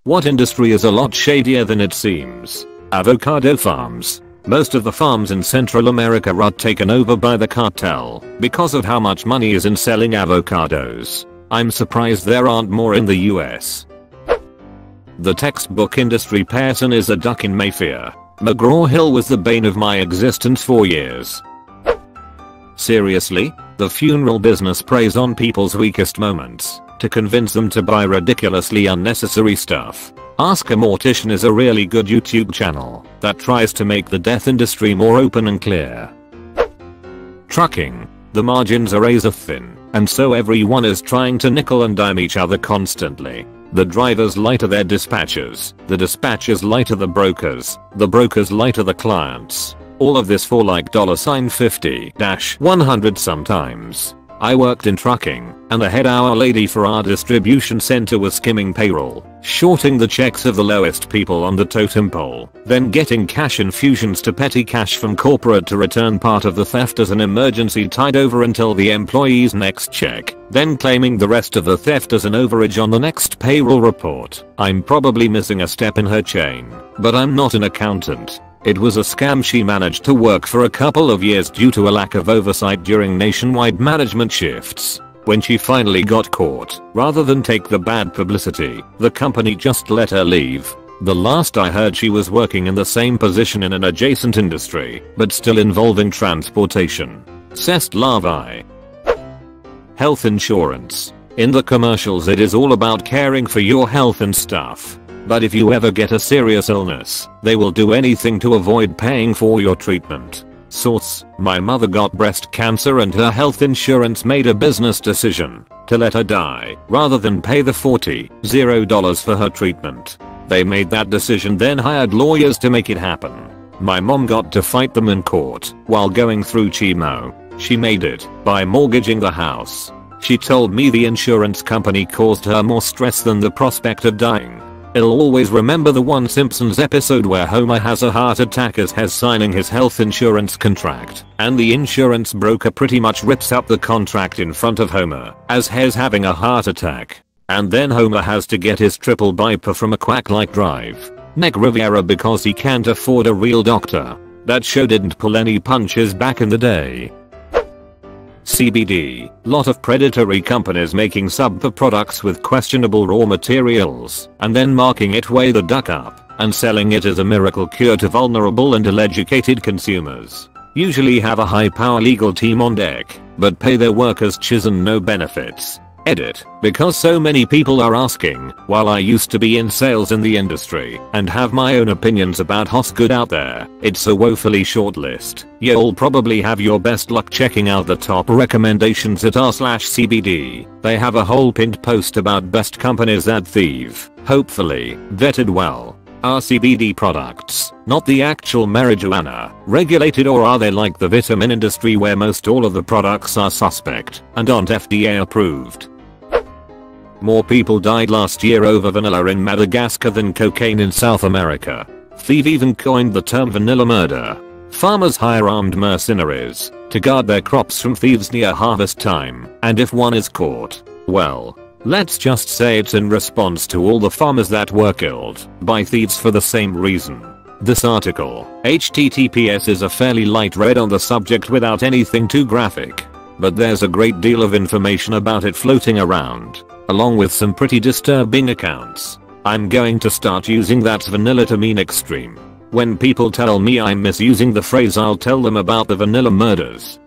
What industry is a lot shadier than it seems? Avocado farms. Most of the farms in Central America are taken over by the cartel because of how much money is in selling avocados. I'm surprised there aren't more in the US. The textbook industry person is a duck in Mayfair. McGraw-Hill was the bane of my existence for years. Seriously? The funeral business preys on people's weakest moments to convince them to buy ridiculously unnecessary stuff. Ask a Mortician is a really good YouTube channel that tries to make the death industry more open and clear. Trucking. The margins are razor thin, and so everyone is trying to nickel and dime each other constantly. The drivers lie to their dispatchers, the dispatchers lie to the brokers lie to the clients. All of this for like $50-100 sometimes. I worked in trucking, and the head hour lady for our distribution center was skimming payroll, shorting the checks of the lowest people on the totem pole, then getting cash infusions to petty cash from corporate to return part of the theft as an emergency tide over until the employee's next check, then claiming the rest of the theft as an overage on the next payroll report. I'm probably missing a step in her chain, but I'm not an accountant. It was a scam she managed to work for a couple of years due to a lack of oversight during nationwide management shifts. When she finally got caught, rather than take the bad publicity, the company just let her leave. The last I heard, she was working in the same position in an adjacent industry, but still involving transportation. C'est la vie. Health insurance. In the commercials it is all about caring for your health and stuff. But if you ever get a serious illness, they will do anything to avoid paying for your treatment. Source: my mother got breast cancer and her health insurance made a business decision to let her die rather than pay the $40 for her treatment. They made that decision, then hired lawyers to make it happen. My mom got to fight them in court while going through chemo. She made it by mortgaging the house. She told me the insurance company caused her more stress than the prospect of dying. I'll always remember the one Simpsons episode where Homer has a heart attack as Hez signing his health insurance contract, and the insurance broker pretty much rips up the contract in front of Homer as Hez having a heart attack. And then Homer has to get his triple biper from a quack-like drive neck Riviera because he can't afford a real doctor. That show didn't pull any punches back in the day. CBD. Lot of predatory companies making subpar products with questionable raw materials and then marking it way the duck up and selling it as a miracle cure to vulnerable and ill-educated consumers. Usually have a high-power legal team on deck, but pay their workers chiz and no benefits. Edit. Because so many people are asking, while I used to be in sales in the industry and have my own opinions about what's good out there, it's a woefully short list. You'll probably have your best luck checking out the top recommendations at r/CBD. They have a whole pinned post about best companies that thieve, hopefully vetted well. Are CBD products, not the actual marijuana, regulated, or are they like the vitamin industry where most all of the products are suspect and aren't FDA approved? More people died last year over vanilla in Madagascar than cocaine in South America. Thief even coined the term vanilla murder. Farmers hire armed mercenaries to guard their crops from thieves near harvest time, and if one is caught, well, let's just say it's in response to all the farmers that were killed by thieves for the same reason. This article, HTTPS, is a fairly light read on the subject without anything too graphic, but there's a great deal of information about it floating around, along with some pretty disturbing accounts. I'm going to start using "that's vanilla" to mean extreme. When people tell me I'm misusing the phrase, I'll tell them about the vanilla murders.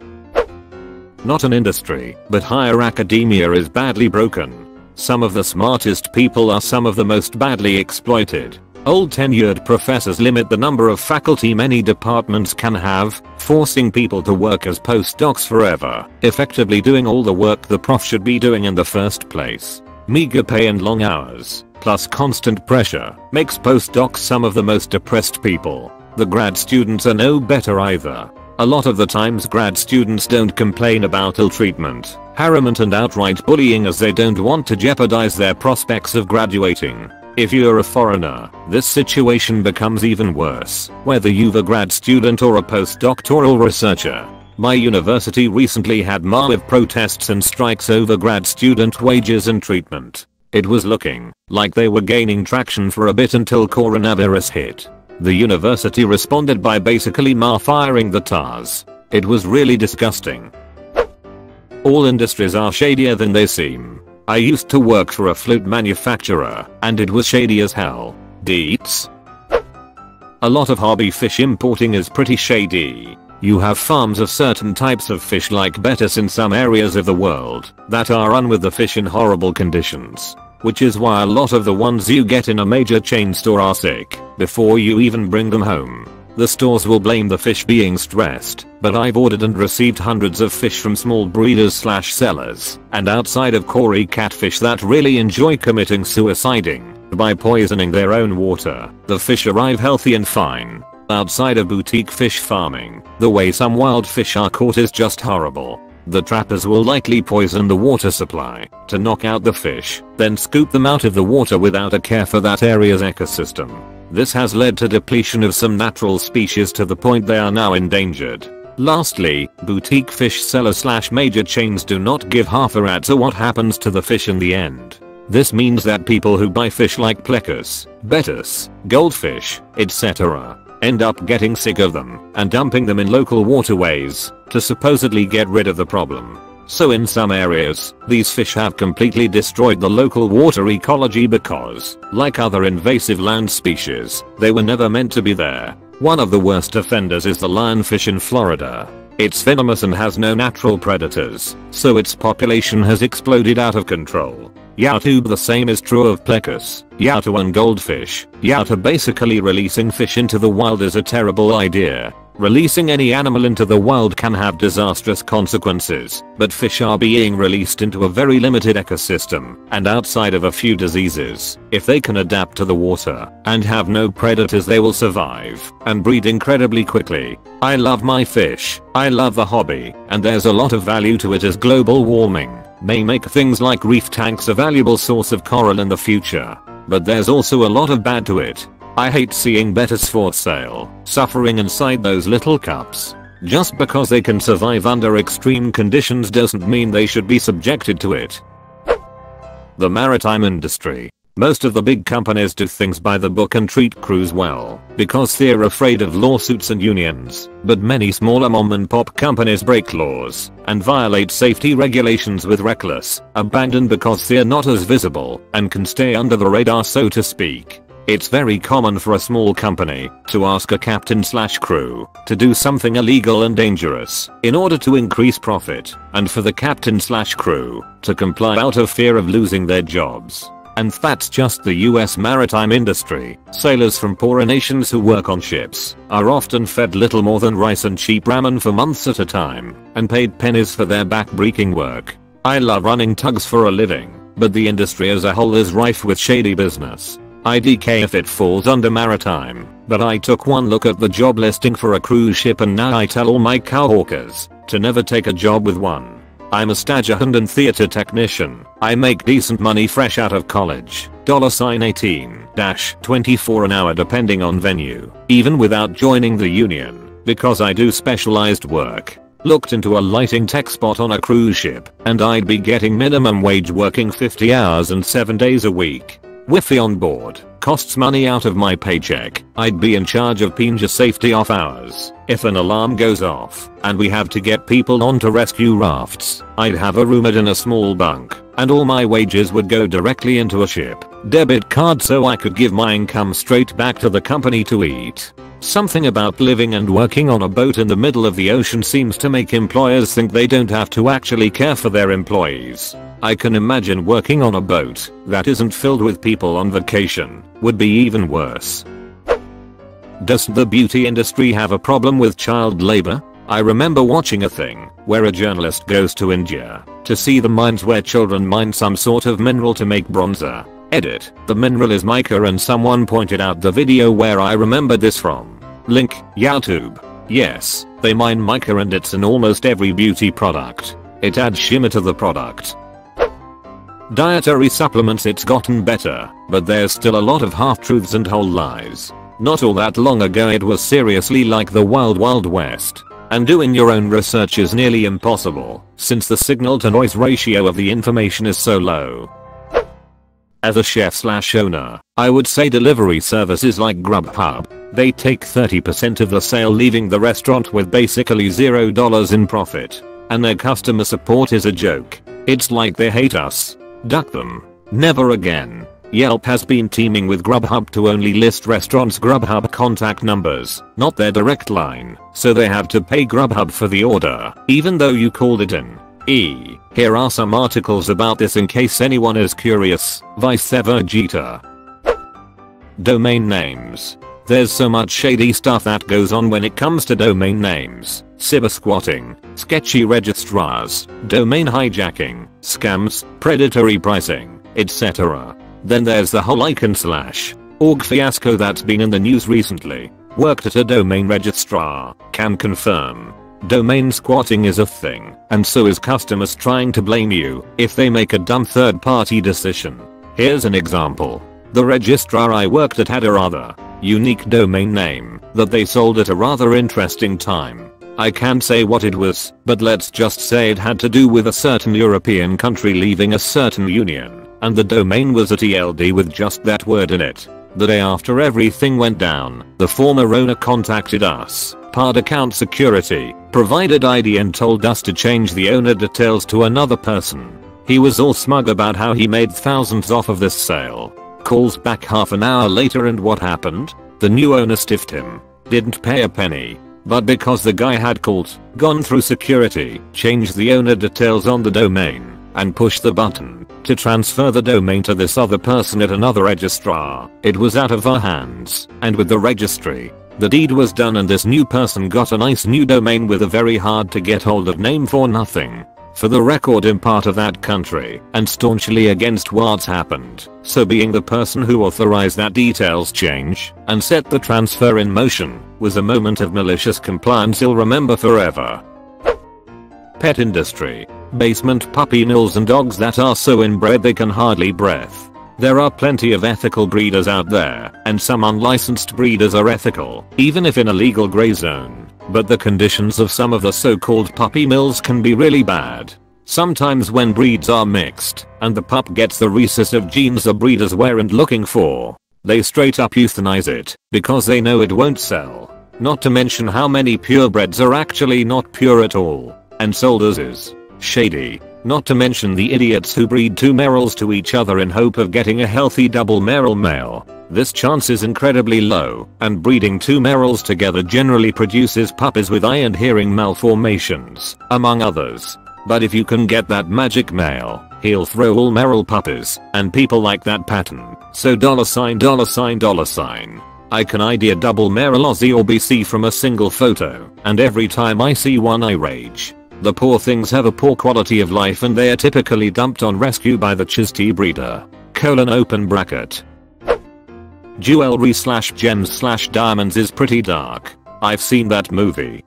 Not an industry, but higher academia is badly broken. Some of the smartest people are some of the most badly exploited. Old tenured professors limit the number of faculty many departments can have, forcing people to work as postdocs forever, effectively doing all the work the prof should be doing in the first place. Meager pay and long hours, plus constant pressure, makes postdocs some of the most depressed people. The grad students are no better either. A lot of the times grad students don't complain about ill treatment, harassment and outright bullying as they don't want to jeopardize their prospects of graduating. If you're a foreigner, this situation becomes even worse, whether you're a grad student or a postdoctoral researcher. My university recently had massive protests and strikes over grad student wages and treatment. It was looking like they were gaining traction for a bit until coronavirus hit. The university responded by basically firing the TARs. It was really disgusting. All industries are shadier than they seem. I used to work for a flute manufacturer, and it was shady as hell. Deets. A lot of hobby fish importing is pretty shady. You have farms of certain types of fish like bettas in some areas of the world that are run with the fish in horrible conditions. Which is why a lot of the ones you get in a major chain store are sick before you even bring them home. The stores will blame the fish being stressed, but I've ordered and received hundreds of fish from small breeders/sellers and outside of Cory catfish that really enjoy committing suiciding by poisoning their own water. The fish arrive healthy and fine. Outside of boutique fish farming, the way some wild fish are caught is just horrible. The trappers will likely poison the water supply to knock out the fish, then scoop them out of the water without a care for that area's ecosystem. This has led to depletion of some natural species to the point they are now endangered. Lastly, boutique fish sellers/major chains do not give half a rat's of what happens to the fish in the end. This means that people who buy fish like plecus, bettas, goldfish, etc. end up getting sick of them and dumping them in local waterways to supposedly get rid of the problem. So in some areas, these fish have completely destroyed the local water ecology because, like other invasive land species, they were never meant to be there. One of the worst offenders is the lionfish in Florida. It's venomous and has no natural predators, so its population has exploded out of control. YouTube. The same is true of plecus, yato and goldfish. Yato basically releasing fish into the wild is a terrible idea. Releasing any animal into the wild can have disastrous consequences, but fish are being released into a very limited ecosystem and outside of a few diseases. If they can adapt to the water and have no predators, they will survive and breed incredibly quickly. I love my fish, I love the hobby, and there's a lot of value to it as global warming may make things like reef tanks a valuable source of coral in the future. But there's also a lot of bad to it. I hate seeing bettas for sale, suffering inside those little cups. Just because they can survive under extreme conditions doesn't mean they should be subjected to it. The maritime industry. Most of the big companies do things by the book and treat crews well because they're afraid of lawsuits and unions, but many smaller mom and pop companies break laws and violate safety regulations with reckless abandon because they're not as visible and can stay under the radar, so to speak. It's very common for a small company to ask a captain/crew to do something illegal and dangerous in order to increase profit, and for the captain/crew to comply out of fear of losing their jobs. And that's just the US maritime industry. Sailors from poorer nations who work on ships are often fed little more than rice and cheap ramen for months at a time and paid pennies for their back-breaking work. I love running tugs for a living, but the industry as a whole is rife with shady business. IDK if it falls under maritime, but I took one look at the job listing for a cruise ship and now I tell all my cowhawkers to never take a job with one. I'm a stagehand and theater technician. I make decent money fresh out of college. $18-24 an hour depending on venue, even without joining the union, because I do specialized work. Looked into a lighting tech spot on a cruise ship, and I'd be getting minimum wage working 50 hours and 7 days a week. Wi-Fi on board costs money out of my paycheck. I'd be in charge of passenger safety off hours. If an alarm goes off and we have to get people onto rescue rafts, I'd have a roommate in a small bunk, and all my wages would go directly into a ship debit card so I could give my income straight back to the company to eat. Something about living and working on a boat in the middle of the ocean seems to make employers think they don't have to actually care for their employees. I can imagine working on a boat that isn't filled with people on vacation would be even worse. Does the beauty industry have a problem with child labor? I remember watching a thing where a journalist goes to India to see the mines where children mine some sort of mineral to make bronzer. Edit, the mineral is mica, and someone pointed out the video where I remember this from. Link, YouTube. Yes, they mine mica and it's in almost every beauty product. It adds shimmer to the product. Dietary supplements. It's gotten better, but there's still a lot of half-truths and whole lies. Not all that long ago it was seriously like the wild wild west, and doing your own research is nearly impossible since the signal to noise ratio of the information is so low. As a chef/owner, I would say delivery services like Grubhub. They take 30% of the sale, leaving the restaurant with basically $0 in profit. And their customer support is a joke. It's like they hate us. Duck them. Never again. Yelp has been teaming with Grubhub to only list restaurants' Grubhub contact numbers, not their direct line, so they have to pay Grubhub for the order, even though you called it in. Here are some articles about this in case anyone is curious. Vice Vegeta. Domain names. There's so much shady stuff that goes on when it comes to domain names. Cyber squatting, sketchy registrars, domain hijacking, scams, predatory pricing, etc. Then there's the whole icon/org fiasco that's been in the news recently. Worked at a domain registrar, can confirm. Domain squatting is a thing, and so is customers trying to blame you if they make a dumb third-party decision. Here's an example. The registrar I worked at had a rather unique domain name that they sold at a rather interesting time. I can't say what it was, but let's just say it had to do with a certain European country leaving a certain union, and the domain was at ELD with just that word in it. The day after everything went down, the former owner contacted us, Pard Account Security, provided ID and told us to change the owner details to another person. He was all smug about how he made thousands off of this sale. Calls back half an hour later and what happened? The new owner stiffed him. Didn't pay a penny. But because the guy had gone through security, changed the owner details on the domain, and pushed the button to transfer the domain to this other person at another registrar, it was out of our hands, and with the registry. The deed was done and this new person got a nice new domain with a very hard to get hold of name for nothing. For the record, I'm part of that country and staunchly against what's happened, so being the person who authorized that details change and set the transfer in motion was a moment of malicious compliance you'll remember forever. Pet industry. Basement puppy mills and dogs that are so inbred they can hardly breathe. There are plenty of ethical breeders out there, and some unlicensed breeders are ethical, even if in a legal gray zone. But the conditions of some of the so-called puppy mills can be really bad. Sometimes when breeds are mixed, and the pup gets the recessive genes the breeders weren't looking for, they straight up euthanize it, because they know it won't sell. Not to mention how many purebreds are actually not pure at all, and sold as is. Shady. Not to mention the idiots who breed two merles to each other in hope of getting a healthy double merle male. This chance is incredibly low, and breeding two merles together generally produces puppies with eye and hearing malformations, among others. But if you can get that magic male, he'll throw all merle puppies, and people like that pattern. So $$. I can ID a double merle Aussie or BC from a single photo, and every time I see one I rage. The poor things have a poor quality of life and they are typically dumped on rescue by the Chisty breeder. Open bracket. Jewelry/gems/diamonds is pretty dark. I've seen that movie.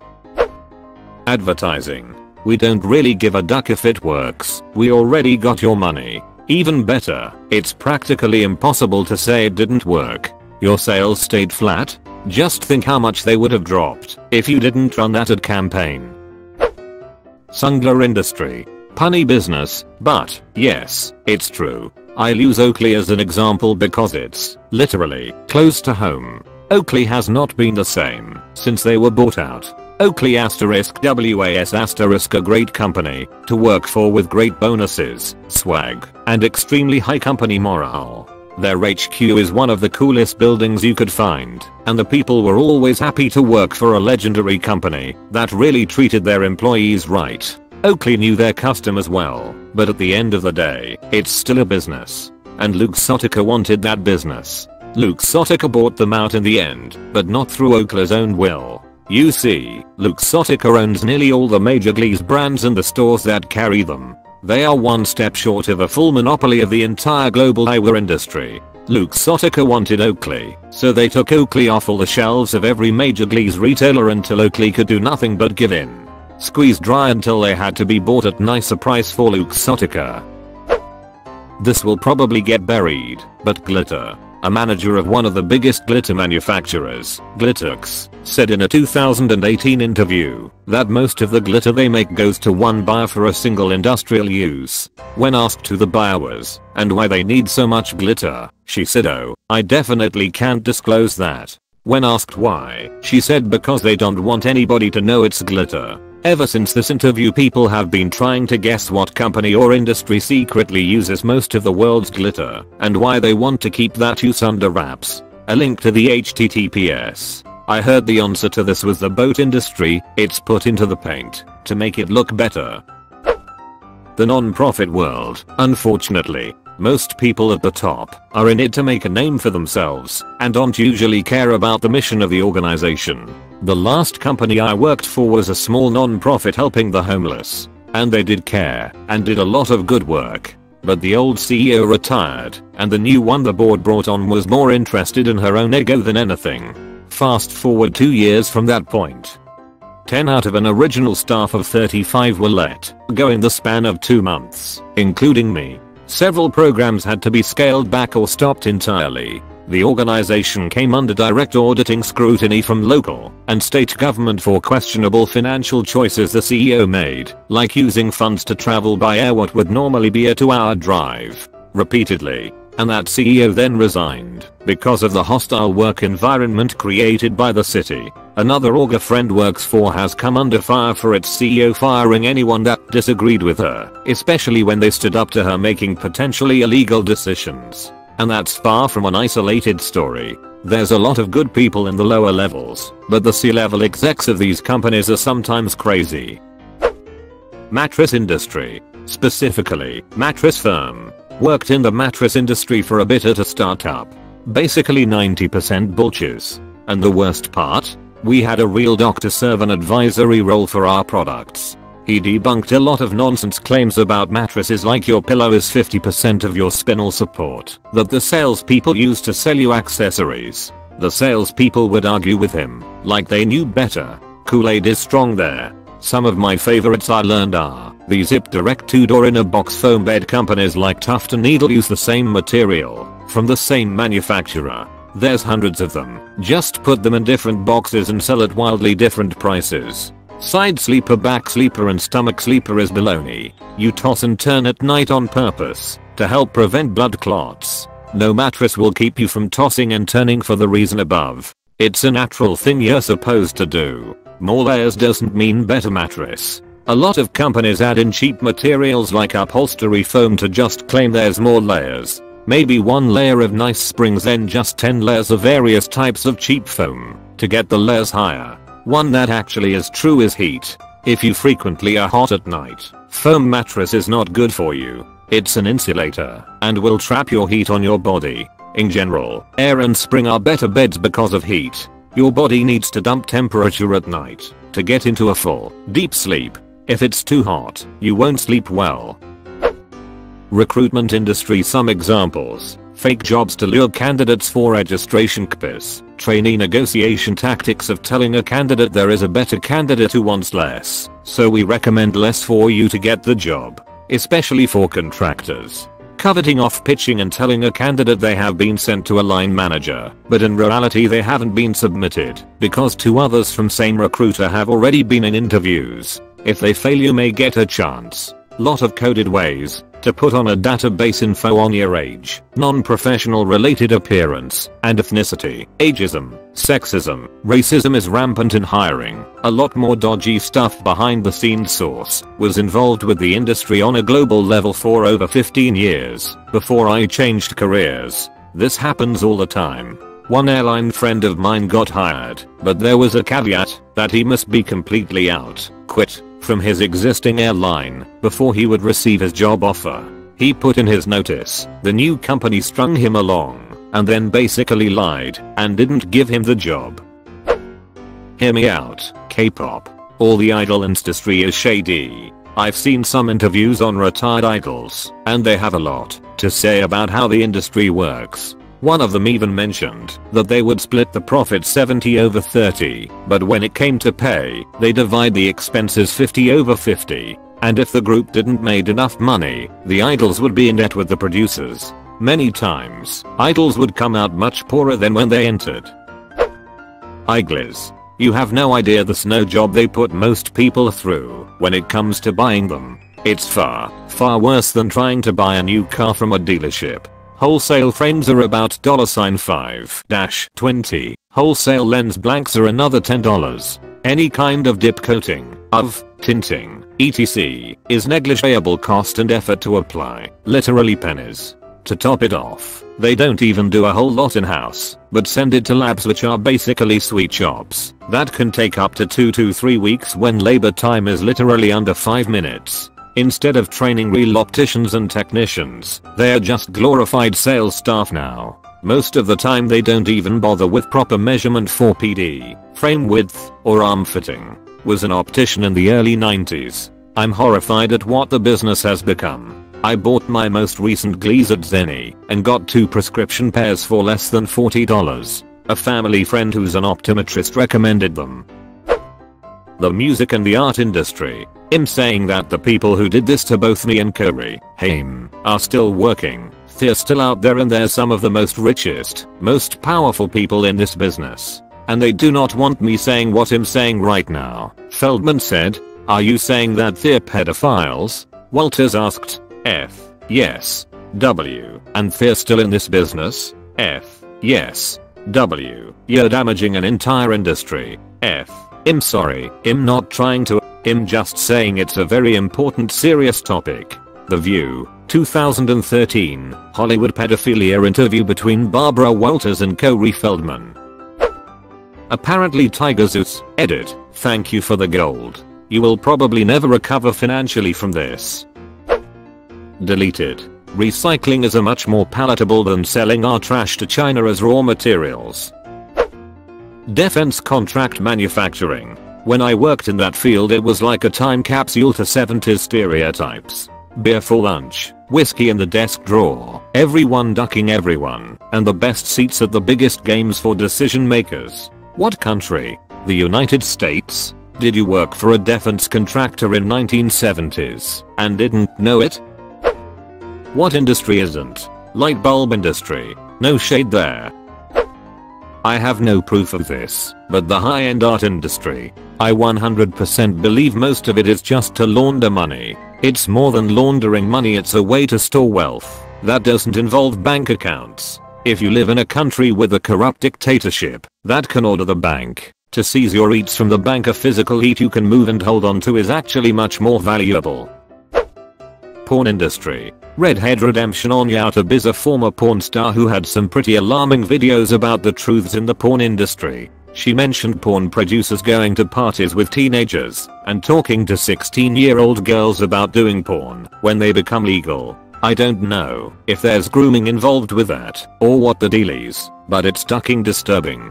Advertising. We don't really give a duck if it works. We already got your money. Even better, it's practically impossible to say it didn't work. Your sales stayed flat? Just think how much they would have dropped if you didn't run that ad campaign. Sungler industry. Punny business, but yes, it's true. I'll use Oakley as an example because it's literally close to home. Oakley has not been the same since they were bought out. Oakley *WAS*, a great company to work for with great bonuses, swag, and extremely high company morale. Their HQ is one of the coolest buildings you could find, and the people were always happy to work for a legendary company that really treated their employees right. Oakley knew their customers well, but at the end of the day, it's still a business. And Luke Sotica wanted that business. Luke Sotica bought them out in the end, but not through Oakley's own will. You see, Luke Sotica owns nearly all the major Glee's brands and the stores that carry them. They are one step short of a full monopoly of the entire global eyewear industry. Luke Sotica wanted Oakley, so they took Oakley off all the shelves of every major Glee's retailer until Oakley could do nothing but give in. Squeezed dry until they had to be bought at nicer price for Luke Sotica. This will probably get buried, but glitter. A manager of one of the biggest glitter manufacturers, Glitterx, said in a 2018 interview that most of the glitter they make goes to one buyer for a single industrial use. When asked who the buyer was and why they need so much glitter, she said, "Oh, I definitely can't disclose that." When asked why, she said because they don't want anybody to know it's glitter. Ever since this interview, people have been trying to guess what company or industry secretly uses most of the world's glitter and why they want to keep that use under wraps. A link to the HTTPS. I heard the answer to this was the boat industry. It's put into the paint to make it look better. The non-profit world. Unfortunately, most people at the top are in it to make a name for themselves and don't usually care about the mission of the organization. The last company I worked for was a small non-profit helping the homeless, and they did care and did a lot of good work. But the old CEO retired, and the new one the board brought on was more interested in her own ego than anything. Fast forward 2 years from that point. 10 out of an original staff of 35 were let go in the span of 2 months, including me. Several programs had to be scaled back or stopped entirely. The organization came under direct auditing scrutiny from local and state government for questionable financial choices the CEO made, like using funds to travel by air what would normally be a 2-hour drive, repeatedly. And that CEO then resigned because of the hostile work environment created by the city. Another orga friend works for has come under fire for its CEO firing anyone that disagreed with her, especially when they stood up to her making potentially illegal decisions. And that's far from an isolated story. There's a lot of good people in the lower levels, but the C-level execs of these companies are sometimes crazy. Mattress industry. Specifically, mattress firm. Worked in the mattress industry for a bit at a startup. Basically 90% bullshit. And the worst part? We had a real doctor serve an advisory role for our products. He debunked a lot of nonsense claims about mattresses like your pillow is 50% of your spinal support that the salespeople use to sell you accessories. The salespeople would argue with him like they knew better. Kool-Aid is strong there. Some of my favorites I learned are the Zip Direct 2-door in a box foam bed. Companies like Tuft and Needle use the same material from the same manufacturer. There's hundreds of them. Just put them in different boxes and sell at wildly different prices. Side sleeper, back sleeper and stomach sleeper is baloney. You toss and turn at night on purpose to help prevent blood clots. No mattress will keep you from tossing and turning for the reason above. It's a natural thing you're supposed to do. More layers doesn't mean better mattress. A lot of companies add in cheap materials like upholstery foam to just claim there's more layers. Maybe 1 layer of nice springs, then just 10 layers of various types of cheap foam to get the layers higher. One that actually is true is heat. If you frequently are hot at night, foam mattress is not good for you. It's an insulator and will trap your heat on your body. In general, air and spring are better beds because of heat. Your body needs to dump temperature at night to get into a full, deep sleep. If it's too hot, you won't sleep well. Recruitment industry. Some examples. Fake jobs to lure candidates for registration. KPIs. Trainee negotiation tactics of telling a candidate there is a better candidate who wants less, so we recommend less for you to get the job. Especially for contractors. Coveting off pitching and telling a candidate they have been sent to a line manager, but in reality they haven't been submitted because 2 others from same recruiter have already been in interviews. If they fail, you may get a chance. Lot of coded ways to put on a database info on your age, non-professional related appearance, and ethnicity. Ageism, sexism, racism is rampant in hiring. A lot more dodgy stuff behind the scenes. Source was involved with the industry on a global level for over 15 years before I changed careers. This happens all the time. One airline friend of mine got hired, but there was a caveat that he must be completely quit from his existing airline before he would receive his job offer. He put in his notice, the new company strung him along, and then basically lied and didn't give him the job. Hear me out, K-pop. All the idol industry is shady. I've seen some interviews on retired idols, and they have a lot to say about how the industry works. One of them even mentioned that they would split the profit 70/30, but when it came to pay, they divide the expenses 50/50. And if the group didn't made enough money, the idols would be in debt with the producers. Many times, idols would come out much poorer than when they entered. Iglers. You have no idea the snow job they put most people through when it comes to buying them. It's far, far worse than trying to buy a new car from a dealership. Wholesale frames are about $5-20. Wholesale lens blanks are another $10. Any kind of dip coating, tinting, etc. is negligible cost and effort to apply. Literally pennies. To top it off, they don't even do a whole lot in-house, but send it to labs which are basically sweet shops that can take up to 2 to 3 weeks when labor time is literally under 5 minutes. Instead of training real opticians and technicians, they are just glorified sales staff now. Most of the time they don't even bother with proper measurement for PD, frame width, or arm fitting. Was an optician in the early 90s. I'm horrified at what the business has become. I bought my most recent glasses at Zenny and got 2 prescription pairs for less than $40. A family friend who's an optometrist recommended them. The music and the art industry. I'm saying that the people who did this to both me and Corey Haim are still working. They're still out there and they're some of the most richest, most powerful people in this business. And they do not want me saying what I'm saying right now. Feldman said, "Are you saying that they're pedophiles?" Walters asked, F. Yes. W. And they're still in this business? F. Yes. W. You're damaging an entire industry. F. I'm sorry, I'm not trying to, I'm just saying it's a very important serious topic. The View, 2013, Hollywood pedophilia interview between Barbara Walters and Corey Feldman. Apparently Tiger Zeus, edit, thank you for the gold. You will probably never recover financially from this. Deleted. Recycling is a much more palatable than selling our trash to China as raw materials. Defense contract manufacturing. When I worked in that field it was like a time capsule to 70s stereotypes. Beer for lunch, whiskey in the desk drawer, everyone ducking everyone, and the best seats at the biggest games for decision makers. What country? The United States? Did you work for a defense contractor in 1970s and didn't know it? What industry isn't? Light bulb industry. No shade there. I have no proof of this, but the high-end art industry. I 100% believe most of it is just to launder money. It's more than laundering money, it's a way to store wealth that doesn't involve bank accounts. If you live in a country with a corrupt dictatorship that can order the bank to seize your eats from the bank, a physical eat you can move and hold on to is actually much more valuable. Porn industry. Red Dead Redemption on YouTube is a former porn star who had some pretty alarming videos about the truths in the porn industry. She mentioned porn producers going to parties with teenagers and talking to 16-year-old girls about doing porn when they become legal. I don't know if there's grooming involved with that or what the deal is, but it's fucking disturbing.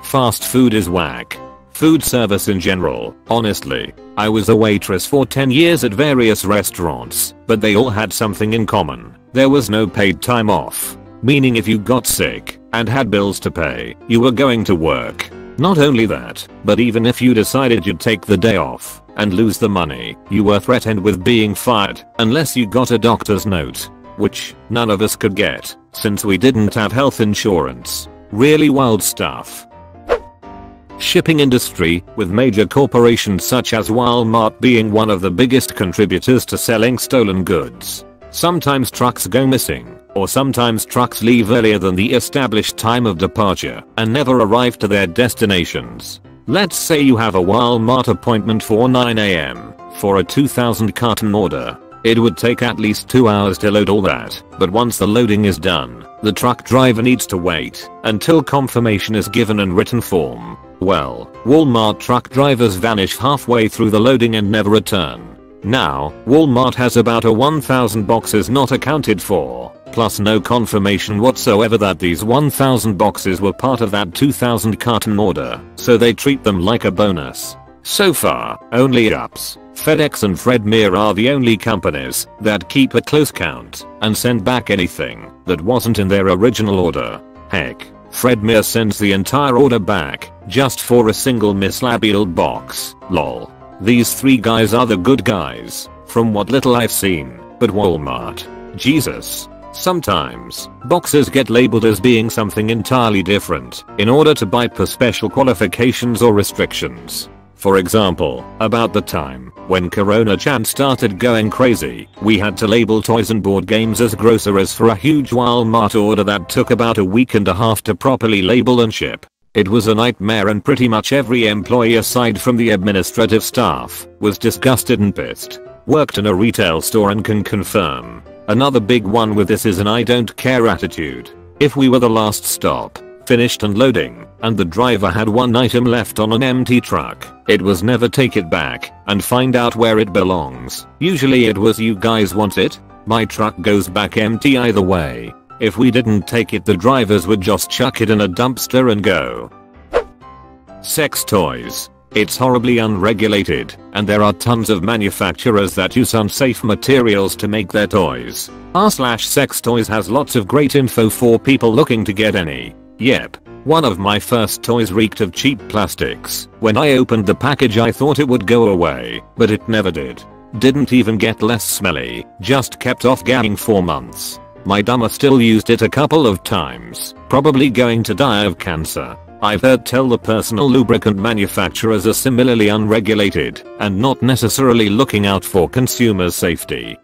Fast food is whack. Food service in general, honestly. I was a waitress for 10 years at various restaurants, but they all had something in common. There was no paid time off. Meaning if you got sick and had bills to pay, you were going to work. Not only that, but even if you decided you'd take the day off and lose the money, you were threatened with being fired unless you got a doctor's note. Which none of us could get, since we didn't have health insurance. Really wild stuff. Shipping industry, with major corporations such as Walmart being one of the biggest contributors to selling stolen goods. Sometimes trucks go missing, or sometimes trucks leave earlier than the established time of departure and never arrive to their destinations. Let's say you have a Walmart appointment for 9 AM for a 2,000 carton order. It would take at least 2 hours to load all that, but once the loading is done, the truck driver needs to wait until confirmation is given in written form. Well, Walmart truck drivers vanish halfway through the loading and never return. Now, Walmart has about 1,000 boxes not accounted for, plus no confirmation whatsoever that these 1,000 boxes were part of that 2,000 carton order, so they treat them like a bonus. So far, only UPS, FedEx and Fredmeer are the only companies that keep a close count and send back anything that wasn't in their original order. Heck, Fredmeer sends the entire order back just for a single mislabeled box. Lol. These 3 guys are the good guys, from what little I've seen, but Walmart. Jesus. Sometimes, boxes get labeled as being something entirely different in order to bypass special qualifications or restrictions. For example, about the time when Corona-chan started going crazy, we had to label toys and board games as groceries for a huge Walmart order that took about a week and a half to properly label and ship. It was a nightmare, and pretty much every employee aside from the administrative staff was disgusted and pissed. Worked in a retail store and can confirm. Another big one with this is an I don't care attitude. If we were the last stop, finished unloading, and the driver had one item left on an empty truck, it was never take it back and find out where it belongs. Usually it was you guys want it? My truck goes back empty either way. If we didn't take it, the drivers would just chuck it in a dumpster and go. Sex toys. It's horribly unregulated, and there are tons of manufacturers that use unsafe materials to make their toys. r/sex toys has lots of great info for people looking to get any. Yep. One of my first toys reeked of cheap plastics. When I opened the package I thought it would go away, but it never did. Didn't even get less smelly, just kept off gagging for months. My dumber still used it a couple of times, probably going to die of cancer. I've heard tell the personal lubricant manufacturers are similarly unregulated and not necessarily looking out for consumers' safety.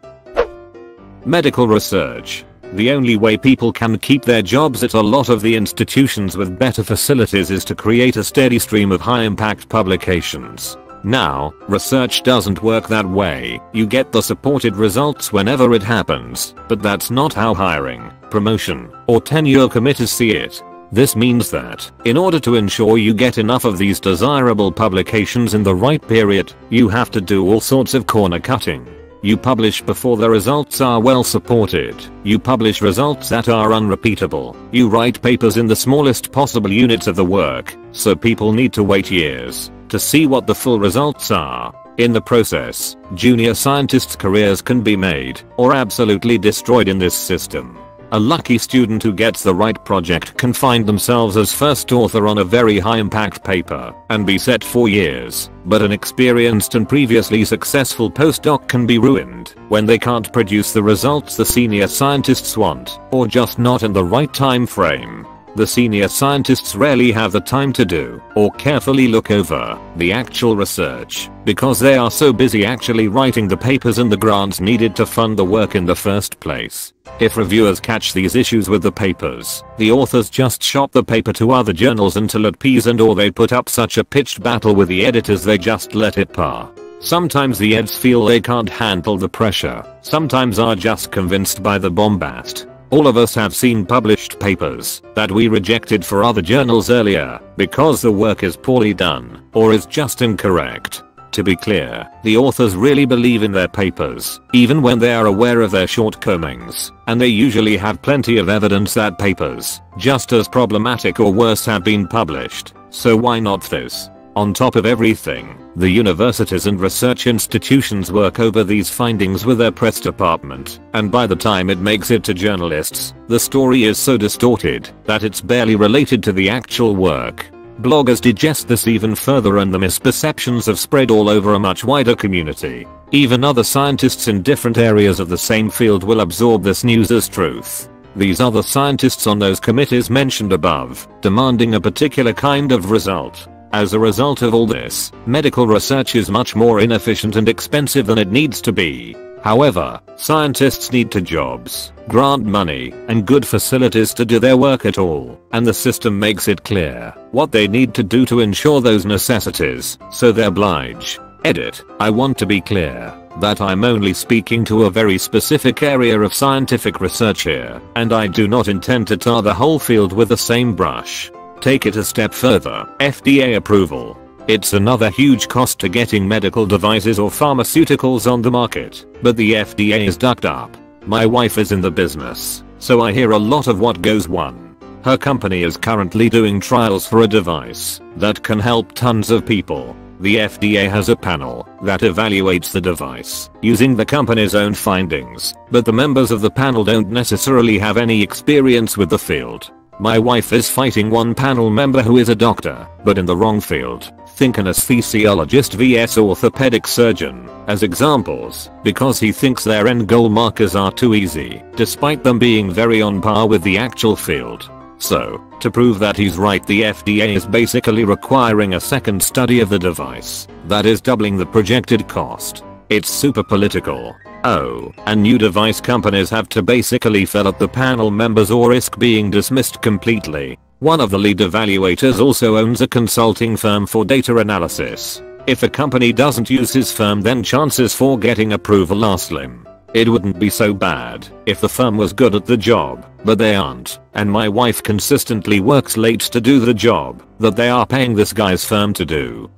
Medical research. The only way people can keep their jobs at a lot of the institutions with better facilities is to create a steady stream of high-impact publications. Now, research doesn't work that way. You get the supported results whenever it happens, but that's not how hiring, promotion, or tenure committees see it. This means that, in order to ensure you get enough of these desirable publications in the right period, you have to do all sorts of corner cutting. You publish before the results are well supported. You publish results that are unrepeatable. You write papers in the smallest possible units of the work, so people need to wait years to see what the full results are. In the process, junior scientists' careers can be made or absolutely destroyed in this system. A lucky student who gets the right project can find themselves as first author on a very high-impact paper and be set for years, but an experienced and previously successful postdoc can be ruined when they can't produce the results the senior scientists want, or just not in the right time frame. The senior scientists rarely have the time to do or carefully look over the actual research because they are so busy actually writing the papers and the grants needed to fund the work in the first place. If reviewers catch these issues with the papers, the authors just shop the paper to other journals until it pees, and or they put up such a pitched battle with the editors they just let it par. Sometimes the eds feel they can't handle the pressure, sometimes are just convinced by the bombast. All of us have seen published papers that we rejected for other journals earlier because the work is poorly done or is just incorrect. To be clear, the authors really believe in their papers, even when they are aware of their shortcomings, and they usually have plenty of evidence that papers, just as problematic or worse, have been published, so why not this? On top of everything, the universities and research institutions work over these findings with their press department, and by the time it makes it to journalists, the story is so distorted that it's barely related to the actual work. Bloggers digest this even further, and the misperceptions have spread all over a much wider community. Even other scientists in different areas of the same field will absorb this news as truth. These other scientists on those committees mentioned above, demanding a particular kind of result. As a result of all this, medical research is much more inefficient and expensive than it needs to be. However, scientists need to jobs, grant money, and good facilities to do their work at all, and the system makes it clear what they need to do to ensure those necessities, so they oblige. Edit. I want to be clear that I'm only speaking to a very specific area of scientific research here, and I do not intend to tar the whole field with the same brush. Take it a step further. FDA approval. It's another huge cost to getting medical devices or pharmaceuticals on the market, but the FDA is ducked up. My wife is in the business, so I hear a lot of what goes on. Her company is currently doing trials for a device that can help tons of people. The FDA has a panel that evaluates the device using the company's own findings, but the members of the panel don't necessarily have any experience with the field. My wife is fighting one panel member who is a doctor, but in the wrong field. Think an anesthesiologist vs orthopedic surgeon as examples because he thinks their end goal markers are too easy despite them being very on par with the actual field. So, to prove that he's right, the FDA is basically requiring a second study of the device that is doubling the projected cost. It's super political. Oh, and new device companies have to basically fill up the panel members or risk being dismissed completely. One of the lead evaluators also owns a consulting firm for data analysis. If a company doesn't use his firm, then chances for getting approval are slim. It wouldn't be so bad if the firm was good at the job, but they aren't, and my wife consistently works late to do the job that they are paying this guy's firm to do.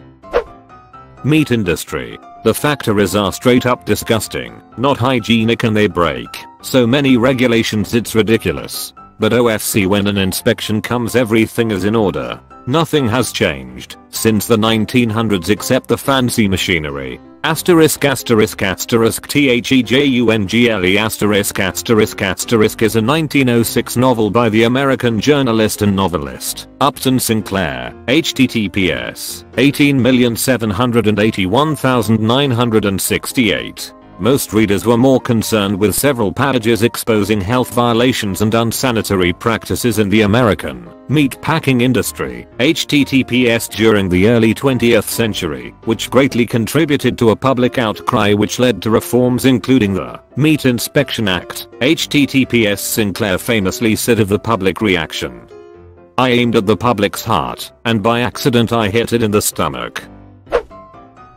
Meat industry. The factories are straight up disgusting, not hygienic, and they break so many regulations it's ridiculous. But OFC, when an inspection comes, everything is in order. Nothing has changed since the 1900s except the fancy machinery. Asterisk asterisk asterisk THEJUNGLE asterisk asterisk asterisk is a 1906 novel by the American journalist and novelist Upton Sinclair. https 18,781,968. Most readers were more concerned with several pages exposing health violations and unsanitary practices in the American meat packing industry. https during the early 20th century, which greatly contributed to a public outcry which led to reforms including the Meat Inspection Act. https Sinclair famously said of the public reaction, "I aimed at the public's heart, and by accident I hit it in the stomach."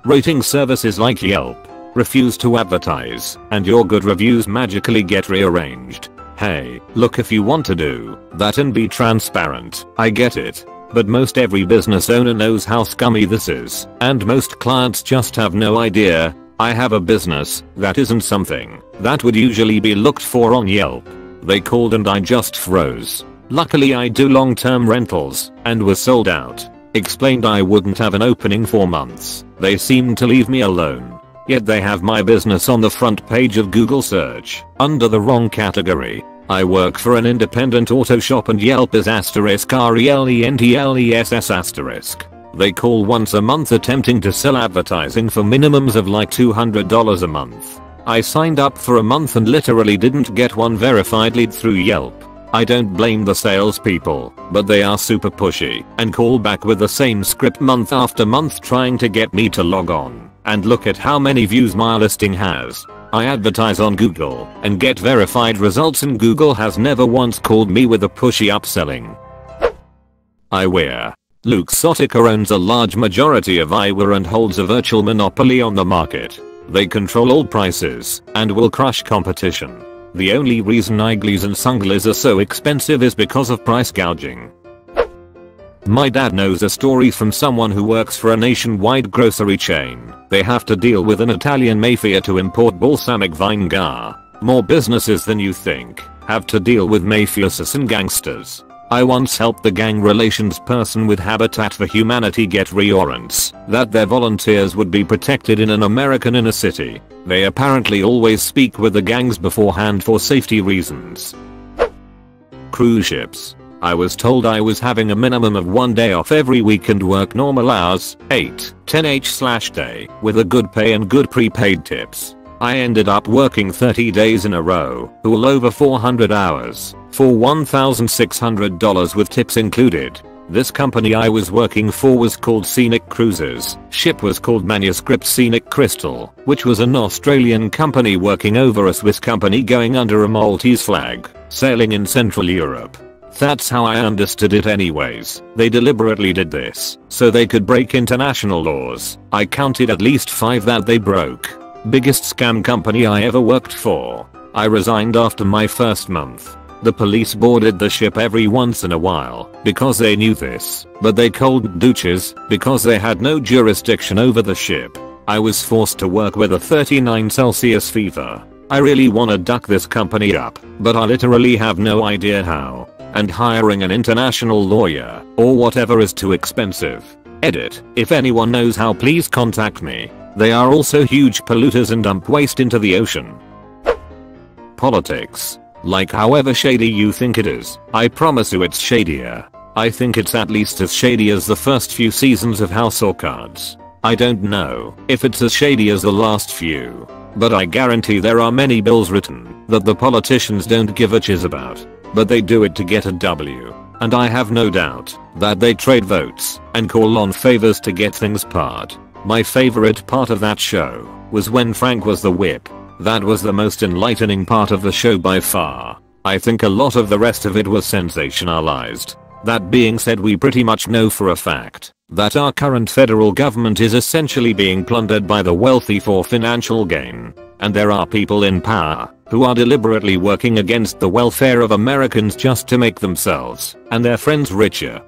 Rating services like Yelp refuse to advertise, and your good reviews magically get rearranged. Hey, look, if you want to do that and be transparent, I get it. But most every business owner knows how scummy this is, and most clients just have no idea. I have a business that isn't something that would usually be looked for on Yelp. They called and I just froze. Luckily I do long-term rentals and was sold out. Explained I wouldn't have an opening for months. They seemed to leave me alone. Yet they have my business on the front page of Google search under the wrong category. I work for an independent auto shop and Yelp is *RELENTLESS*. They call once a month attempting to sell advertising for minimums of like $200 a month. I signed up for a month and literally didn't get one verified lead through Yelp. I don't blame the salespeople, but they are super pushy and call back with the same script month after month trying to get me to log on and look at how many views my listing has. I advertise on Google and get verified results, and Google has never once called me with a pushy upselling. Eyewear. Luxottica owns a large majority of eyewear and holds a virtual monopoly on the market. They control all prices and will crush competition. The only reason eyeglasses and sunglasses are so expensive is because of price gouging. My dad knows a story from someone who works for a nationwide grocery chain. They have to deal with an Italian mafia to import balsamic vinegar. More businesses than you think have to deal with mafiosos and gangsters. I once helped the gang relations person with Habitat for Humanity get reassurance that their volunteers would be protected in an American inner city. They apparently always speak with the gangs beforehand for safety reasons. Cruise ships. I was told I was having a minimum of 1 day off every week and work normal hours, 8-10h/day, with a good pay and good prepaid tips. I ended up working 30 days in a row, all over 400 hours, for $1,600 with tips included. This company I was working for was called Scenic Cruises. Ship was called Manuscript Scenic Crystal, which was an Australian company working over a Swiss company going under a Maltese flag, sailing in Central Europe. That's how I understood it anyways. They deliberately did this so they could break international laws. I counted at least 5 that they broke. Biggest scam company I ever worked for. I resigned after my first month. The police boarded the ship every once in a while because they knew this, but they couldn't douches because they had no jurisdiction over the ship. I was forced to work with a 39 Celsius fever. I really wanna duck this company up, but I literally have no idea how. And hiring an international lawyer or whatever is too expensive. Edit. If anyone knows how, please contact me. They are also huge polluters and dump waste into the ocean. Politics. Like however shady you think it is, I promise you it's shadier. I think it's at least as shady as the first few seasons of House of Cards. I don't know if it's as shady as the last few, but I guarantee there are many bills written that the politicians don't give a chiz about, but they do it to get a W. And I have no doubt that they trade votes and call on favors to get things passed. My favorite part of that show was when Frank was the whip. That was the most enlightening part of the show by far. I think a lot of the rest of it was sensationalized. That being said, we pretty much know for a fact that our current federal government is essentially being plundered by the wealthy for financial gain. And there are people in power who are deliberately working against the welfare of Americans just to make themselves and their friends richer.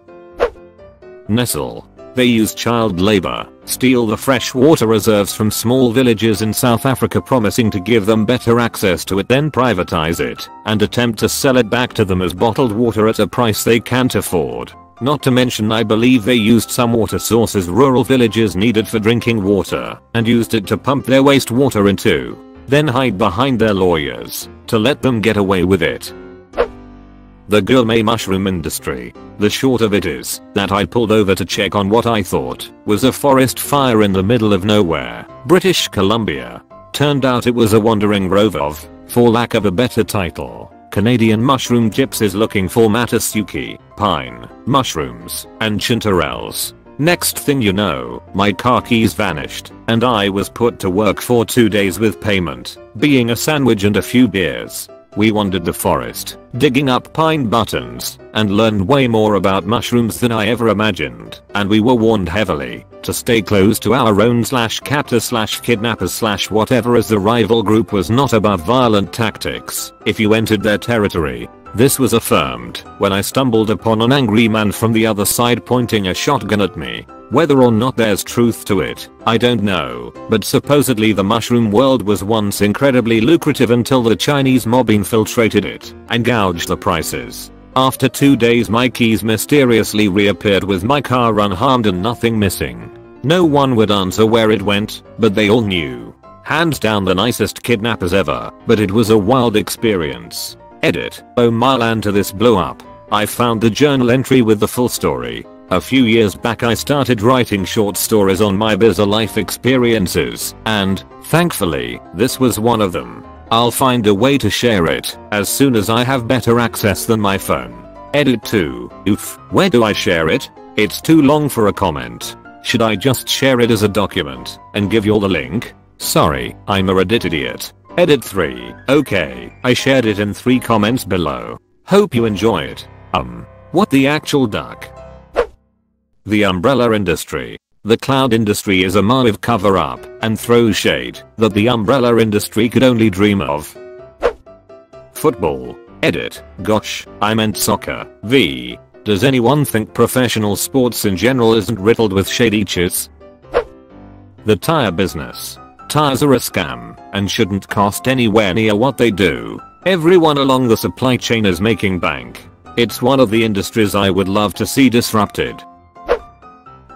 Nestle. They use child labor, steal the fresh water reserves from small villages in South Africa, promising to give them better access to it, then privatize it and attempt to sell it back to them as bottled water at a price they can't afford. Not to mention, I believe they used some water sources rural villages needed for drinking water and used it to pump their wastewater into, then hide behind their lawyers to let them get away with it. The gourmet mushroom industry. The short of it is that I pulled over to check on what I thought was a forest fire in the middle of nowhere, British Columbia. Turned out it was a wandering grove of, for lack of a better title, Canadian mushroom gypsies looking for matasuki, pine, mushrooms, and chanterelles. Next thing you know, my car keys vanished, and I was put to work for 2 days with payment being a sandwich and a few beers. We wandered the forest, digging up pine buttons, and learned way more about mushrooms than I ever imagined, and we were warned heavily to stay close to our own /captors /kidnappers whatever, as the rival group was not above violent tactics if you entered their territory. This was affirmed when I stumbled upon an angry man from the other side pointing a shotgun at me. Whether or not there's truth to it, I don't know, but supposedly the mushroom world was once incredibly lucrative until the Chinese mob infiltrated it and gouged the prices. After 2 days, my keys mysteriously reappeared with my car unharmed and nothing missing. No one would answer where it went, but they all knew. Hands down the nicest kidnappers ever, but it was a wild experience. Edit. Oh my land, to this blow up. I found the journal entry with the full story. A few years back I started writing short stories on my bizarre life experiences, and, thankfully, this was one of them. I'll find a way to share it as soon as I have better access than my phone. Edit 2. Oof, where do I share it? It's too long for a comment. Should I just share it as a document and give you all the link? Sorry, I'm a Reddit idiot. Edit 3. Okay, I shared it in 3 comments below. Hope you enjoy it. What the actual duck? The umbrella industry. The cloud industry is a massive cover-up and throws shade that the umbrella industry could only dream of. Football. Edit. Gosh, I meant soccer. Does anyone think professional sports in general isn't riddled with shady chits? The tire business. Tires are a scam and shouldn't cost anywhere near what they do. Everyone along the supply chain is making bank. It's one of the industries I would love to see disrupted.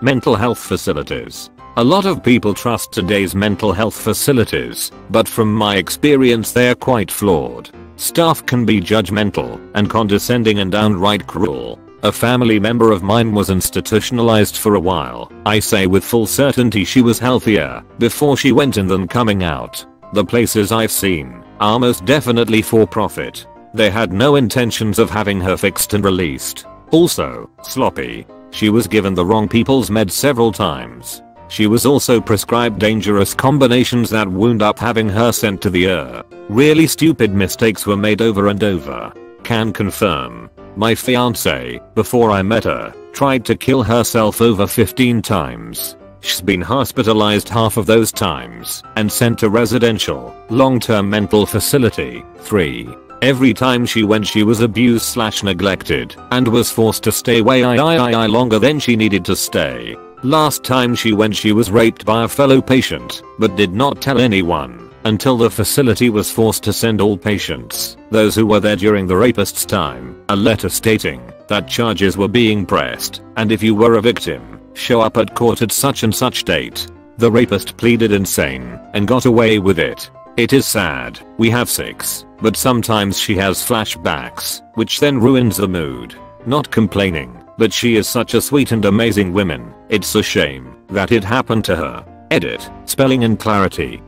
Mental health facilities. A lot of people trust today's mental health facilities, but from my experience they are quite flawed. Staff can be judgmental and condescending and downright cruel. A family member of mine was institutionalized for a while. I say with full certainty she was healthier before she went in than coming out. The places I've seen are most definitely for profit. They had no intentions of having her fixed and released. Also, sloppy. She was given the wrong people's meds several times. She was also prescribed dangerous combinations that wound up having her sent to the ER. Really stupid mistakes were made over and over. Can confirm. My fiance, before I met her, tried to kill herself over 15 times. She's been hospitalized half of those times and sent to residential, long-term mental facility, 3. Every time she went she was abused/neglected and was forced to stay way longer than she needed to stay. Last time she went she was raped by a fellow patient, but did not tell anyone until the facility was forced to send all patients, those who were there during the rapist's time, a letter stating that charges were being pressed, and if you were a victim, show up at court at such and such date. The rapist pleaded insane and got away with it. It is sad. We have 6, but sometimes she has flashbacks, which then ruins the mood. Not complaining, but she is such a sweet and amazing woman. It's a shame that it happened to her. Edit, spelling and clarity.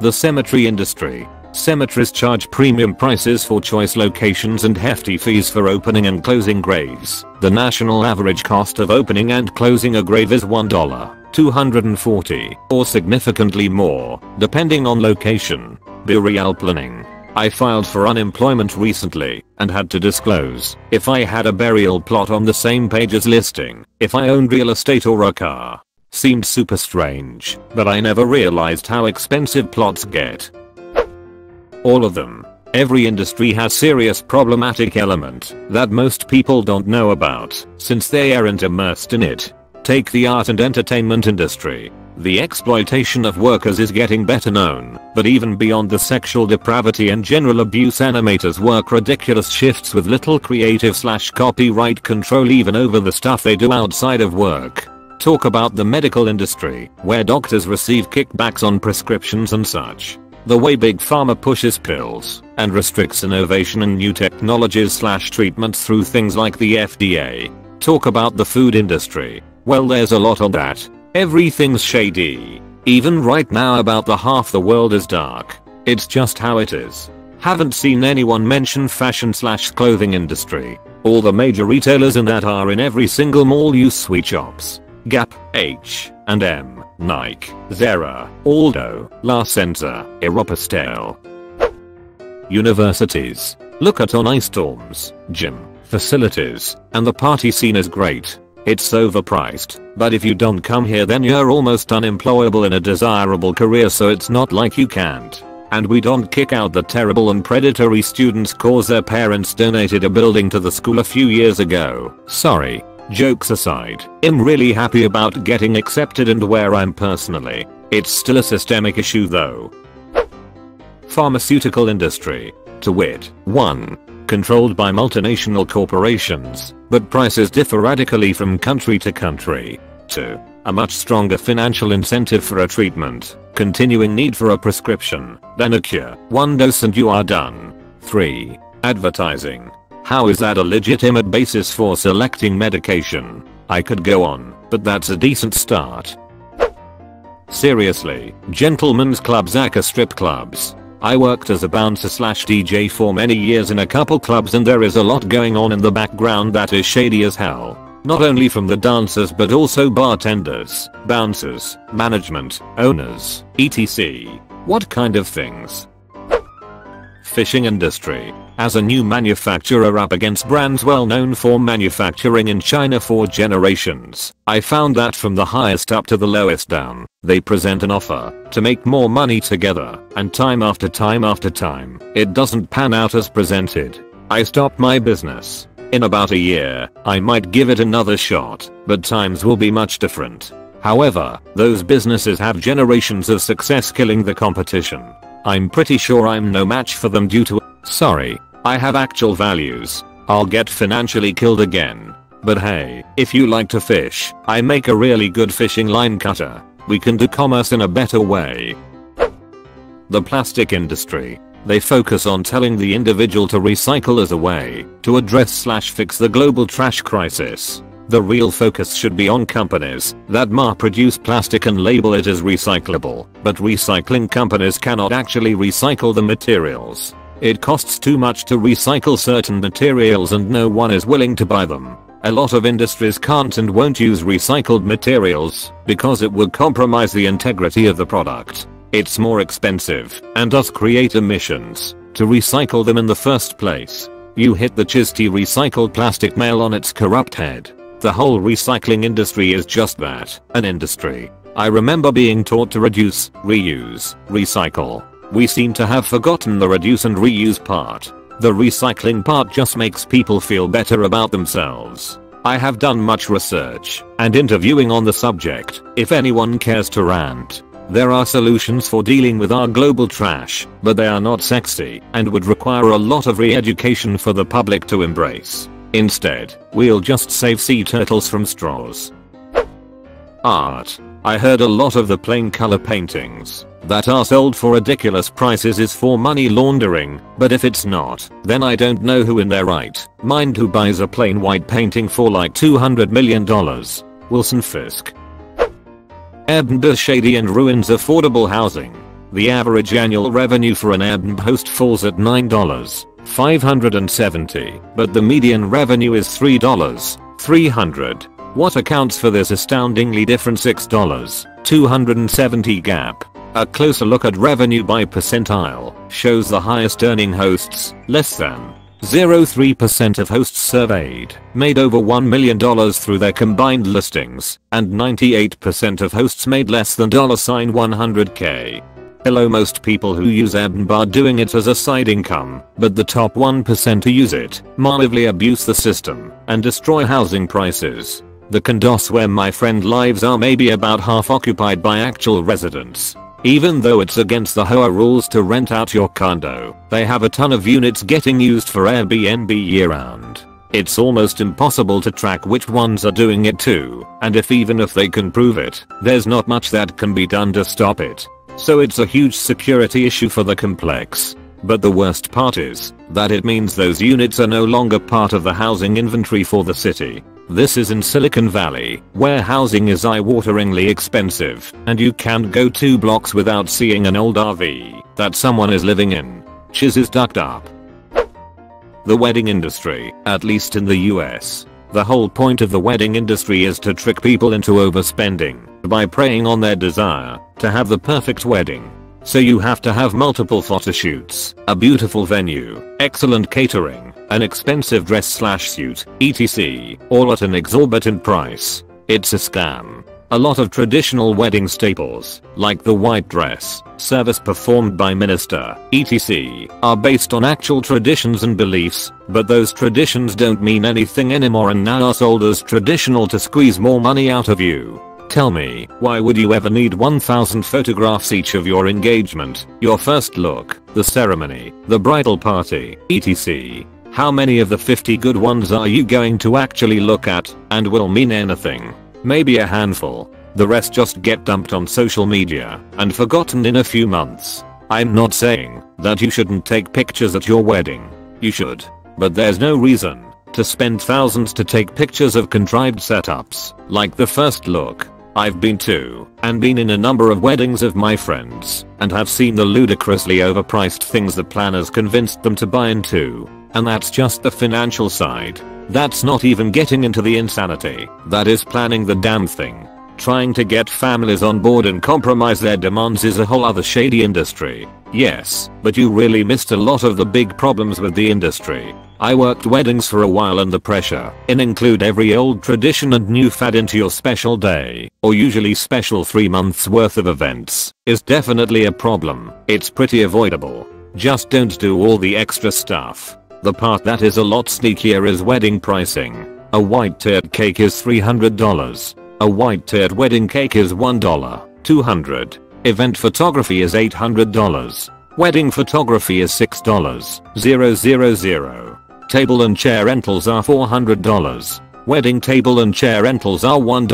The cemetery industry. Cemeteries charge premium prices for choice locations and hefty fees for opening and closing graves. The national average cost of opening and closing a grave is $1, $240, or significantly more, depending on location. Burial planning. I filed for unemployment recently and had to disclose if I had a burial plot on the same page as listing, if I owned real estate or a car. Seemed super strange, but I never realized how expensive plots get. All of them. Every industry has serious problematic element that most people don't know about since they aren't immersed in it. Take the art and entertainment industry. The exploitation of workers is getting better known, but even beyond the sexual depravity and general abuse, animators work ridiculous shifts with little creative/copyright control even over the stuff they do outside of work. Talk about the medical industry, where doctors receive kickbacks on prescriptions and such. The way Big Pharma pushes pills and restricts innovation and new technologies/treatments through things like the FDA. Talk about the food industry. Well, there's a lot on that. Everything's shady. Even right now about the half the world is dark. It's just how it is. Haven't seen anyone mention fashion/clothing industry. All the major retailers in that are in every single mall use sweet shops. Gap, H&M, Nike, Zara, Aldo, La Senza, Aeropostale. Universities. Look at on ice storms, gym, facilities, and the party scene is great. It's overpriced, but if you don't come here then you're almost unemployable in a desirable career, so it's not like you can't. And we don't kick out the terrible and predatory students cause their parents donated a building to the school a few years ago. Sorry. Jokes aside, I'm really happy about getting accepted and where I'm personally. It's still a systemic issue though. Pharmaceutical industry. To wit, 1. Controlled by multinational corporations, but prices differ radically from country to country. 2. A much stronger financial incentive for a treatment, continuing need for a prescription, than a cure. One dose and you are done. 3. Advertising. How is that a legitimate basis for selecting medication? I could go on, but that's a decent start. Seriously, gentlemen's clubs aka strip clubs. I worked as a bouncer/DJ for many years in a couple clubs and there is a lot going on in the background that is shady as hell. Not only from the dancers but also bartenders, bouncers, management, owners, etc. What kind of things? Fishing industry. As a new manufacturer up against brands well known for manufacturing in China for generations, I found that from the highest up to the lowest down, they present an offer to make more money together, and time after time after time, it doesn't pan out as presented. I stopped my business. In about a year, I might give it another shot, but times will be much different. However, those businesses have generations of success killing the competition. I'm pretty sure I'm no match for them due to— sorry, I have actual values. I'll get financially killed again. But hey, if you like to fish, I make a really good fishing line cutter. We can do commerce in a better way. The plastic industry. They focus on telling the individual to recycle as a way to address/fix the global trash crisis. The real focus should be on companies that produce plastic and label it as recyclable, but recycling companies cannot actually recycle the materials. It costs too much to recycle certain materials and no one is willing to buy them. A lot of industries can't and won't use recycled materials because it would compromise the integrity of the product. It's more expensive and does create emissions to recycle them in the first place. You hit the chisty recycled plastic nail on its corrupt head. The whole recycling industry is just that, an industry. I remember being taught to reduce, reuse, recycle. We seem to have forgotten the reduce and reuse part. The recycling part just makes people feel better about themselves. I have done much research and interviewing on the subject, if anyone cares to rant. There are solutions for dealing with our global trash, but they are not sexy and would require a lot of re-education for the public to embrace. Instead, we'll just save sea turtles from straws. Art. I heard a lot of the plain color paintings that are sold for ridiculous prices is for money laundering, but if it's not, then I don't know who in their right mind who buys a plain white painting for like $200 million. Wilson Fisk. Airbnb shady and ruins affordable housing. The average annual revenue for an Airbnb host falls at $9.570, but the median revenue is $3.300. What accounts for this astoundingly different $6.270 gap? A closer look at revenue by percentile shows the highest earning hosts, less than 0.03% of hosts surveyed, made over $1 million through their combined listings, and 98% of hosts made less than $100K. Hello, most people who use Airbnb are doing it as a side income, but the top 1% who use it massively abuse the system and destroy housing prices. The condos where my friend lives are maybe about half occupied by actual residents. Even though it's against the HOA rules to rent out your condo, they have a ton of units getting used for Airbnb year-round. It's almost impossible to track which ones are doing it too, and even if they can prove it, there's not much that can be done to stop it. So it's a huge security issue for the complex. But the worst part is that it means those units are no longer part of the housing inventory for the city. This is in Silicon Valley, where housing is eye-wateringly expensive, and you can't go 2 blocks without seeing an old RV that someone is living in. Chiz is ducked up. The wedding industry, at least in the US. The whole point of the wedding industry is to trick people into overspending by preying on their desire to have the perfect wedding. So you have to have multiple photo shoots, a beautiful venue, excellent catering, an expensive dress/suit, etc., all at an exorbitant price. It's a scam. A lot of traditional wedding staples, like the white dress, service performed by minister, etc., are based on actual traditions and beliefs, but those traditions don't mean anything anymore and now are sold as traditional to squeeze more money out of you. Tell me, why would you ever need 1,000 photographs each of your engagement, your first look, the ceremony, the bridal party, etc.? How many of the 50 good ones are you going to actually look at, and will mean anything? Maybe a handful. The rest just get dumped on social media and forgotten in a few months. I'm not saying that you shouldn't take pictures at your wedding. You should. But there's no reason to spend thousands to take pictures of contrived setups, like the first look. I've been to, and been in a number of weddings of my friends, and have seen the ludicrously overpriced things the planners convinced them to buy into. And that's just the financial side. That's not even getting into the insanity that is planning the damn thing. Trying to get families on board and compromise their demands is a whole other shady industry. Yes, but you really missed a lot of the big problems with the industry. I worked weddings for a while and the pressure in include every old tradition and new fad into your special day, or usually special 3 months worth of events, is definitely a problem. It's pretty avoidable. Just don't do all the extra stuff. The part that is a lot sneakier is wedding pricing. A white tiered cake is $300. A white tiered wedding cake is $1, $200. Event photography is $800. Wedding photography is $6,000. Table and chair rentals are $400. Wedding table and chair rentals are $1,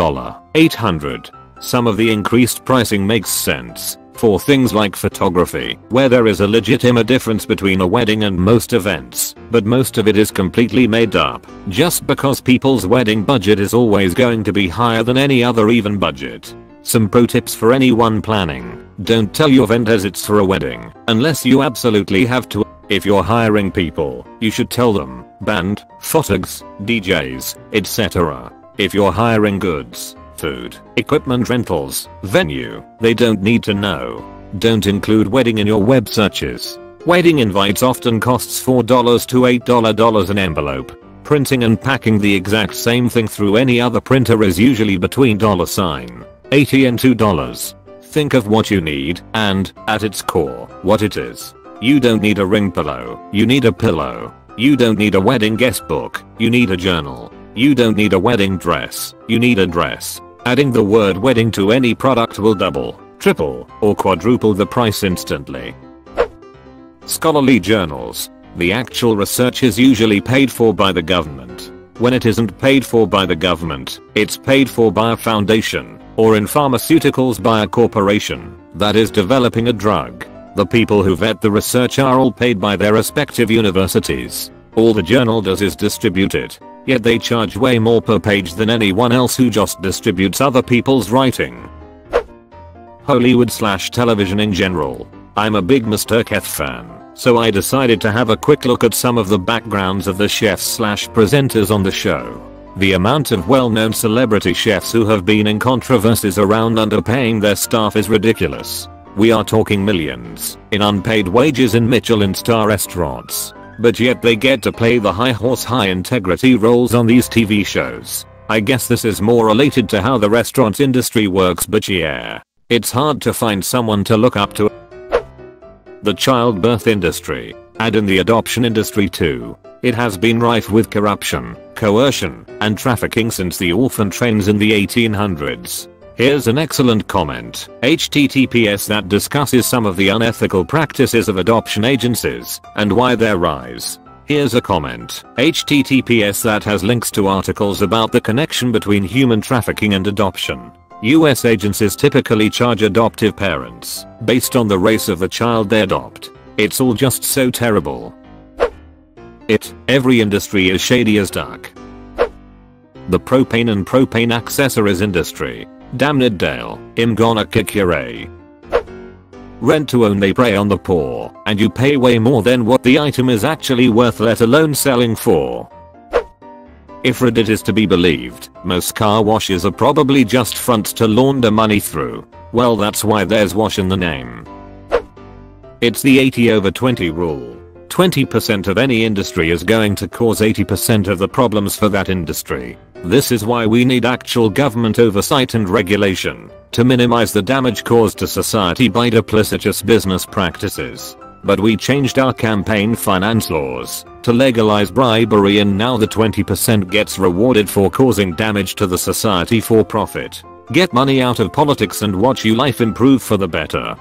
$800. Some of the increased pricing makes sense for things like photography, where there is a legitimate difference between a wedding and most events, but most of it is completely made up, just because people's wedding budget is always going to be higher than any other even budget. Some pro tips for anyone planning: don't tell your vendors it's for a wedding, unless you absolutely have to. If you're hiring people, you should tell them, band, photogs, DJs, etc. If you're hiring goods, food, equipment rentals, venue, they don't need to know. Don't include wedding in your web searches. Wedding invites often costs $4 to $8 an envelope. Printing and packing the exact same thing through any other printer is usually between $80 and $2. Think of what you need and, at its core, what it is. You don't need a ring pillow, you need a pillow. You don't need a wedding guest book, you need a journal. You don't need a wedding dress, you need a dress. Adding the word wedding to any product will double, triple, or quadruple the price instantly. Scholarly journals. The actual research is usually paid for by the government. When it isn't paid for by the government, it's paid for by a foundation. or in pharmaceuticals by a corporation that is developing a drug. The people who vet the research are all paid by their respective universities. All the journal does is distribute it, yet they charge way more per page than anyone else who just distributes other people's writing. Hollywood/television in general. I'm a big Mr. Keth fan, so I decided to have a quick look at some of the backgrounds of the chefs/presenters on the show. The amount of well-known celebrity chefs who have been in controversies around underpaying their staff is ridiculous. We are talking millions in unpaid wages in Michelin star restaurants, but yet they get to play the high horse high integrity roles on these TV shows. I guess this is more related to how the restaurant industry works, but yeah, it's hard to find someone to look up to. The childbirth industry, and in the adoption industry too. It has been rife with corruption, coercion, and trafficking since the orphan trains in the 1800s. Here's an excellent comment, https that discusses some of the unethical practices of adoption agencies and why their rise. Here's a comment, https that has links to articles about the connection between human trafficking and adoption. US agencies typically charge adoptive parents based on the race of the child they adopt. It's all just so terrible. Every industry is shady as duck. The propane and propane accessories industry. Damn it Dale, I'm gonna kick your A. Rent to own, they prey on the poor, and you pay way more than what the item is actually worth, let alone selling for. If Reddit is to be believed, most car washes are probably just fronts to launder money through. Well, that's why there's wash in the name. It's the 80/20 rule. 20% of any industry is going to cause 80% of the problems for that industry. This is why we need actual government oversight and regulation to minimize the damage caused to society by duplicitous business practices. But we changed our campaign finance laws to legalize bribery, and now the 20% gets rewarded for causing damage to the society for profit. Get money out of politics and watch your life improve for the better.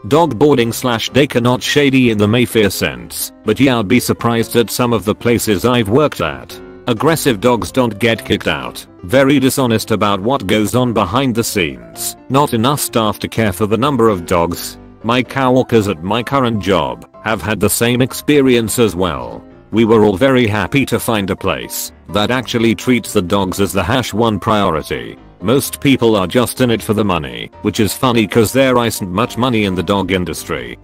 Dog boarding/daycare, not shady in the Mayfair sense, but yeah, I'd be surprised at some of the places I've worked at. Aggressive dogs don't get kicked out. Very dishonest about what goes on behind the scenes. Not enough staff to care for the number of dogs. My coworkers at my current job have had the same experience as well. We were all very happy to find a place that actually treats the dogs as the #1 priority. Most people are just in it for the money, which is funny cause there isn't much money in the dog industry.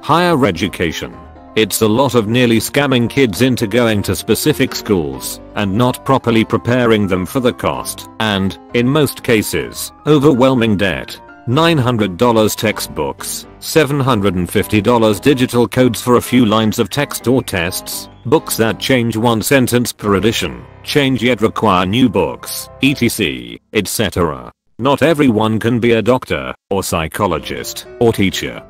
Higher education. It's a lot of nearly scamming kids into going to specific schools and not properly preparing them for the cost and, in most cases, overwhelming debt. $900 textbooks, $750 digital codes for a few lines of text or tests, books that change one sentence per edition, change yet require new books, etc., etc. Not everyone can be a doctor, or psychologist, or teacher,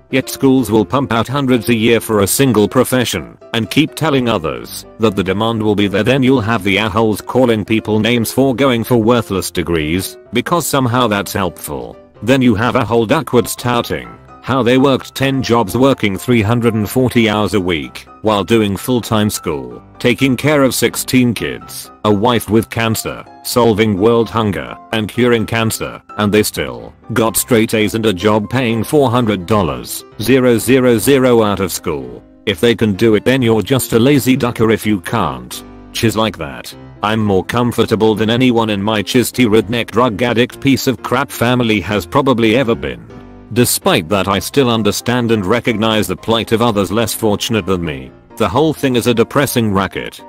yet schools will pump out hundreds a year for a single profession, and keep telling others that the demand will be there. Then you'll have the assholes calling people names for going for worthless degrees, because somehow that's helpful. Then you have a whole duckwords touting how they worked 10 jobs working 340 hours a week while doing full-time school, taking care of 16 kids, a wife with cancer, solving world hunger, and curing cancer, and they still got straight A's and a job paying $400,000 out of school. If they can do it, then you're just a lazy ducker if you can't. Chiz like that. I'm more comfortable than anyone in my chisty redneck drug addict piece of crap family has probably ever been. Despite that, I still understand and recognize the plight of others less fortunate than me. The whole thing is a depressing racket.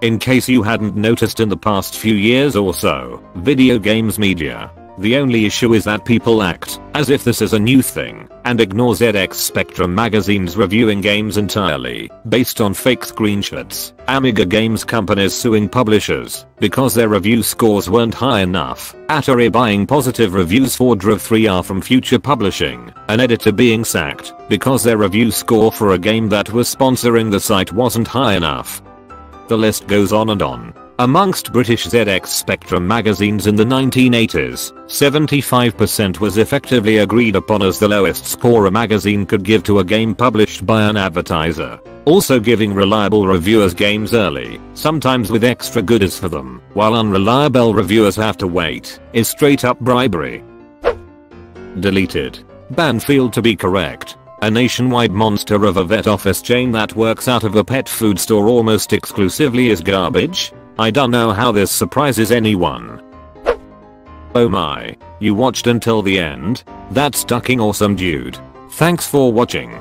In case you hadn't noticed in the past few years or so, video games media. The only issue is that people act as if this is a new thing and ignore ZX Spectrum magazines reviewing games entirely based on fake screenshots. Amiga games companies suing publishers because their review scores weren't high enough. Atari buying positive reviews for Drive 3R from Future Publishing. An editor being sacked because their review score for a game that was sponsoring the site wasn't high enough. The list goes on and on. Amongst British ZX Spectrum magazines in the 1980s, 75% was effectively agreed upon as the lowest score a magazine could give to a game published by an advertiser. Also giving reliable reviewers games early, sometimes with extra goodies for them, while unreliable reviewers have to wait, is straight up bribery. Deleted. Banfield to be correct. A nationwide monster of a vet office chain that works out of a pet food store almost exclusively is garbage? I don't know how this surprises anyone. Oh my, you watched until the end? That's fucking awesome, dude. Thanks for watching.